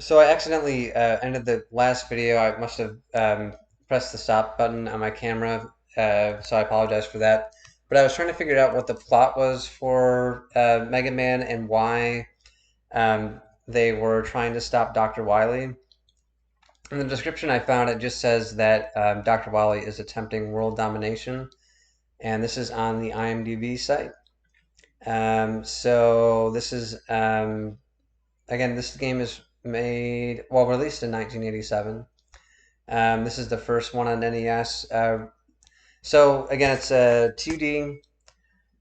So I accidentally ended the last video. I must have pressed the stop button on my camera, so I apologize for that. But I was trying to figure out what the plot was for Mega Man and why they were trying to stop Dr. Wily. In the description I found, it just says that Dr. Wily is attempting world domination, and this is on the IMDb site. So this is again, this game is released in 1987. This is the first one on NES. So again, it's a 2D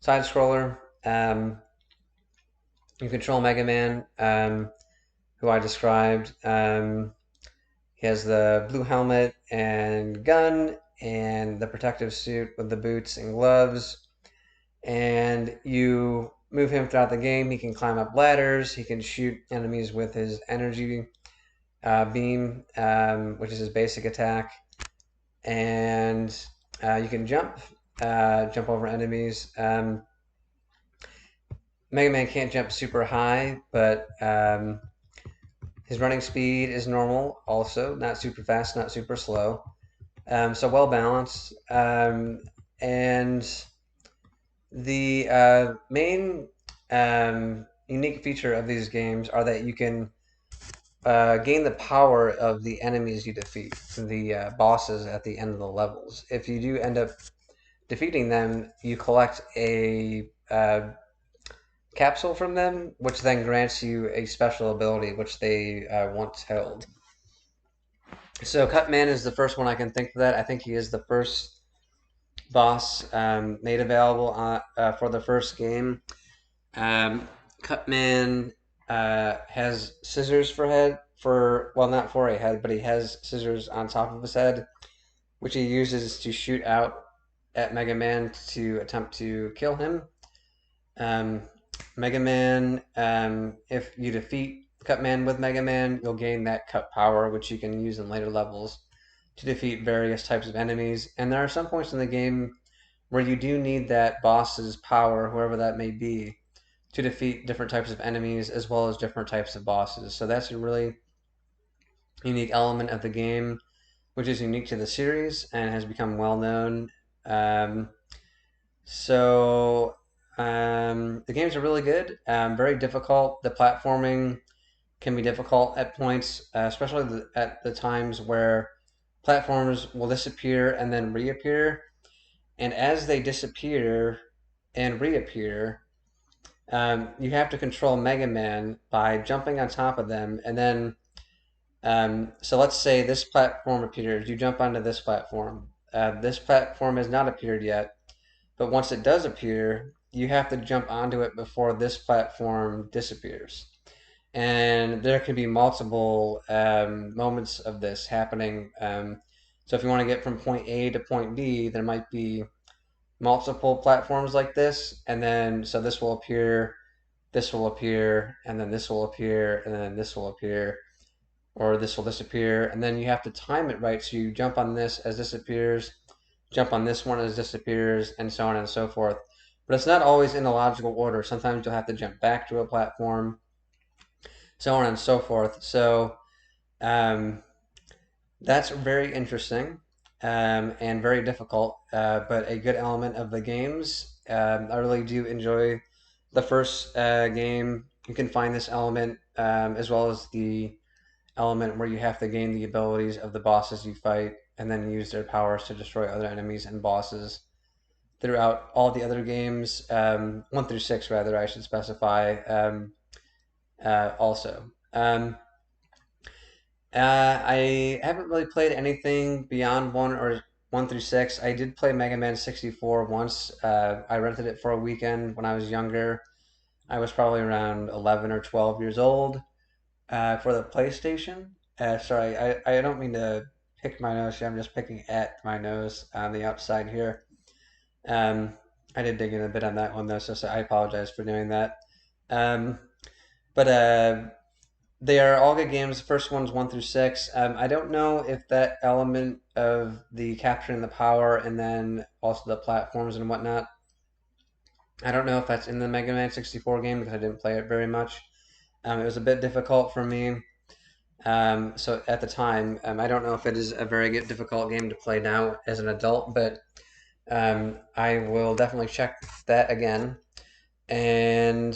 side scroller. You control Mega Man, who I described. He has the blue helmet and gun and the protective suit with the boots and gloves. And you move him throughout the game. He can climb up ladders. He can shoot enemies with his energy beam, which is his basic attack. And you can jump over enemies. Mega Man can't jump super high, but his running speed is normal, also not super fast, not super slow. So well balanced. And the main unique feature of these games are that you can gain the power of the enemies you defeat, the bosses at the end of the levels. If you do end up defeating them, you collect a capsule from them, which then grants you a special ability which they once held. So Cutman is the first one I can think of that. I think he is the first boss made available for the first game. Cutman has scissors for head for well, not for a head, but he has scissors on top of his head, which he uses to shoot out at Mega Man to attempt to kill him. Um, Mega Man, if you defeat Cutman with Mega Man, you'll gain that cut power, which you can use in later levels to defeat various types of enemies. And there are some points in the game where you do need that boss's power, whoever that may be, to defeat different types of enemies as well as different types of bosses. So that's a really unique element of the game, which is unique to the series and has become well known. Um, the games are really good, very difficult. The platforming can be difficult at points, especially at the times where platforms will disappear and then reappear. And as they disappear and reappear, you have to control Mega Man by jumping on top of them. And then, so let's say this platform appears, you jump onto this platform. This platform has not appeared yet, but once it does appear, you have to jump onto it before this platform disappears. And there can be multiple moments of this happening. So if you want to get from point A to point B, there might be multiple platforms like this, and then so this will appear, and then this will appear, and then this will appear, or this will disappear, and then you have to time it right. So you jump on this as this appears, jump on this one as this appears, and so on and so forth. But it's not always in a logical order. Sometimes you'll have to jump back to a platform, so on and so forth. So um, that's very interesting and very difficult, but a good element of the games. I really do enjoy the first game. You can find this element as well as the element where you have to gain the abilities of the bosses you fight and then use their powers to destroy other enemies and bosses throughout all the other games, 1 through 6, rather, I should specify, also. I haven't really played anything beyond 1 through 6. I did play Mega Man 64 once. I rented it for a weekend when I was younger. I was probably around 11 or 12 years old for the PlayStation. Sorry, I don't mean to pick my nose here. I'm just picking at my nose on the outside here. Um, I did dig in a bit on that one though, so I apologize for doing that. Um, but they are all good games. The first one's 1 through 6. I don't know if that element of the capturing the power and then also the platforms and whatnot. I don't know if that's in the Mega Man 64 game because I didn't play it very much. It was a bit difficult for me. So at the time, I don't know if it is a very good, difficult game to play now as an adult, but I will definitely check that again. And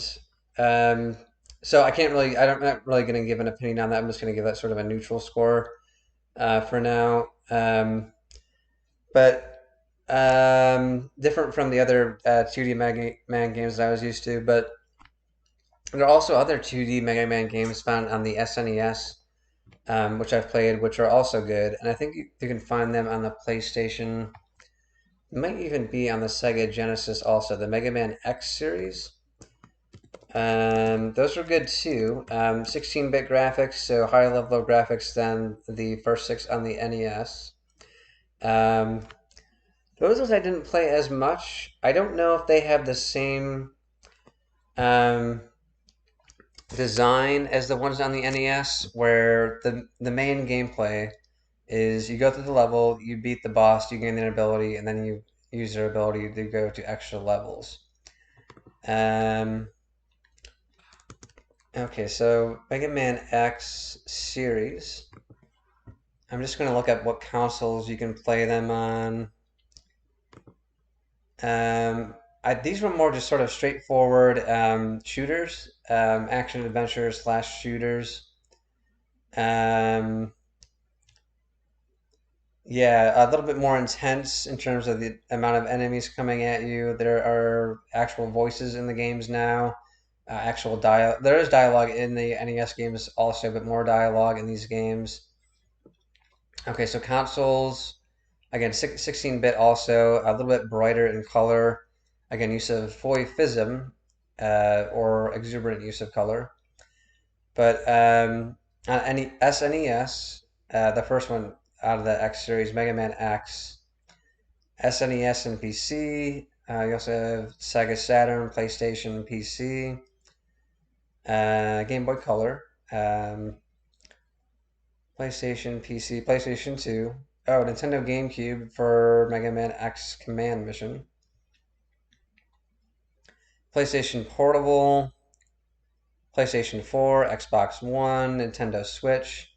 um, so I can't really, I'm not really going to give an opinion on that. I'm just going to give that sort of a neutral score for now. But different from the other 2D Mega Man games that I was used to. But there are also other 2D Mega Man games found on the SNES, which I've played, which are also good. And I think you can find them on the PlayStation. It might even be on the Sega Genesis also, the Mega Man X series. Those were good too. 16-bit graphics, so higher level of graphics than the first six on the NES. Um, those ones I didn't play as much. I don't know if they have the same um, design as the ones on the NES, where the main gameplay is you go through the level, you beat the boss, you gain their ability, and then you use their ability to go to extra levels. Um, okay, so Mega Man X series. I'm just going to look at what consoles you can play them on. These were more just sort of straightforward shooters, action adventure slash shooters. Um, yeah, a little bit more intense in terms of the amount of enemies coming at you. There are actual voices in the games now. Actual dialogue. There is dialogue in the NES games also, but more dialogue in these games. Okay, so consoles, again, 16-bit also, a little bit brighter in color. Again, use of Foy-Fism, or exuberant use of color. But on any SNES, the first one out of the X series, Mega Man X, SNES and PC. You also have Sega Saturn, PlayStation, PC, Game Boy Color, PlayStation, PC, PlayStation 2. Oh, Nintendo GameCube for Mega Man X Command Mission. PlayStation Portable, PlayStation 4, Xbox One, Nintendo Switch.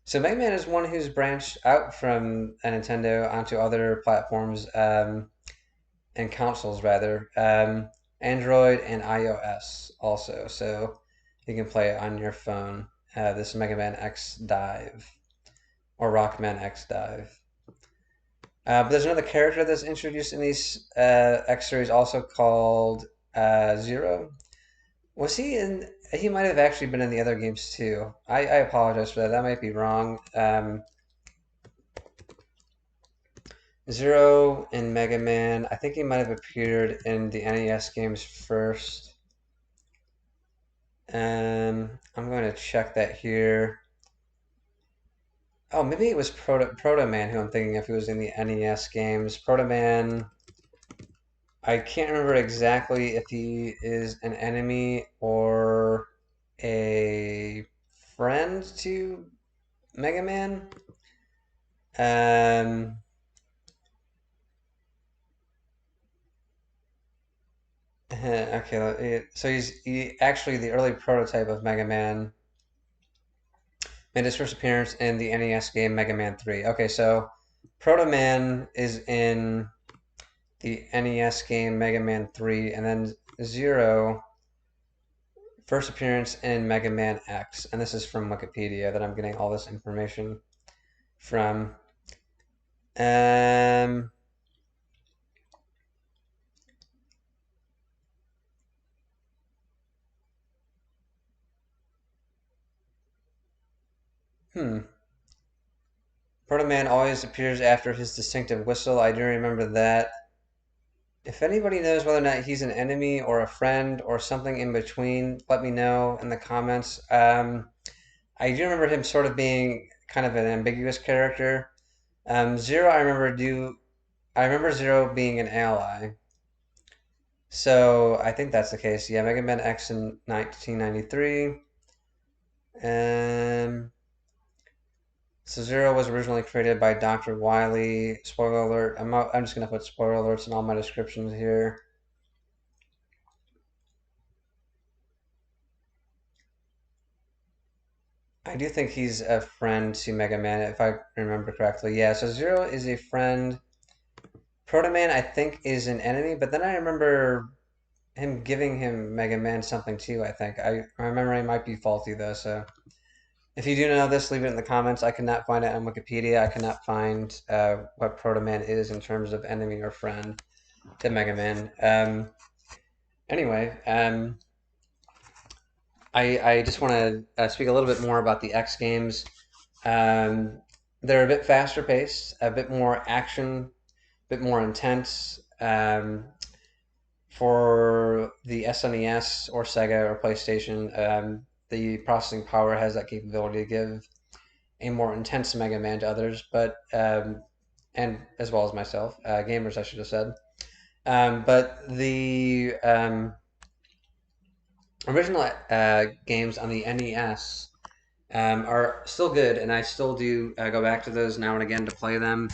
So Mega Man is one who's branched out from a Nintendo onto other platforms and consoles rather, Android and iOS also. So you can play it on your phone. This Mega Man X Dive or Rockman X Dive. But there's another character that's introduced in these X series also called Zero. Was he in? He might have actually been in the other games too. I apologize for that. That might be wrong. Zero in Mega Man. I think he might have appeared in the NES games first. I'm going to check that here. Oh, maybe it was Proto Man who I'm thinking of, who was in the NES games. Proto Man. I can't remember exactly if he is an enemy or a friend to Mega Man. Um, okay, so he's actually the early prototype of Mega Man. Made his first appearance in the NES game Mega Man 3. Okay, so Proto Man is in the NES game Mega Man 3, and then Zero, first appearance in Mega Man X. And this is from Wikipedia that I'm getting all this information from. Um, hmm. Proto Man always appears after his distinctive whistle. I do remember that. If anybody knows whether or not he's an enemy or a friend or something in between, let me know in the comments. I do remember him sort of being kind of an ambiguous character. Zero, I remember Zero being an ally. So I think that's the case. Yeah, Mega Man X in 1993. Um, so Zero was originally created by Dr. Wily. Spoiler alert. I'm just gonna put spoiler alerts in all my descriptions here. I do think he's a friend to Mega Man, if I remember correctly. Yeah, so Zero is a friend. Proto Man, I think, is an enemy, but then I remember him giving him Mega Man something too, I think. My memory might be faulty though, so if you do know this, leave it in the comments. I cannot find it on Wikipedia. I cannot find what Proto Man is in terms of enemy or friend to Mega Man. Anyway, I just want to speak a little bit more about the X games. Um, they're a bit faster paced, a bit more action, a bit more intense. For the SNES or Sega or PlayStation, the processing power has that capability to give a more intense Mega Man to others, but and as well as myself, gamers, I should have said. But the original games on the NES are still good, and I still do go back to those now and again to play them.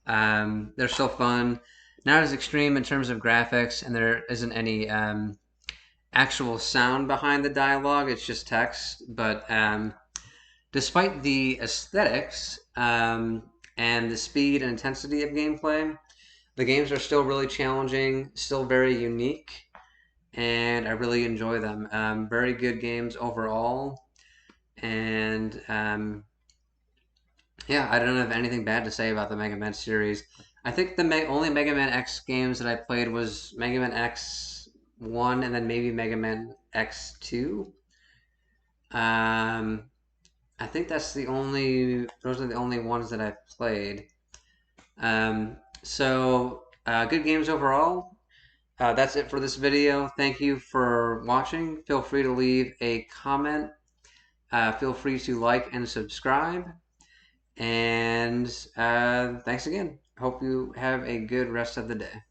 They're still fun, not as extreme in terms of graphics, and there isn't any actual sound behind the dialogue. It's just text. But despite the aesthetics and the speed and intensity of gameplay, the games are still really challenging, still very unique, and I really enjoy them. Very good games overall, and yeah, I don't have anything bad to say about the Mega Man series. I think the only Mega Man X games that I played was Mega Man X 1 and then maybe Mega Man X 2. Um, I think those are the only ones that I've played. Good games overall. That's it for this video. Thank you for watching. Feel free to leave a comment. Feel free to like and subscribe. And thanks again. Hope you have a good rest of the day.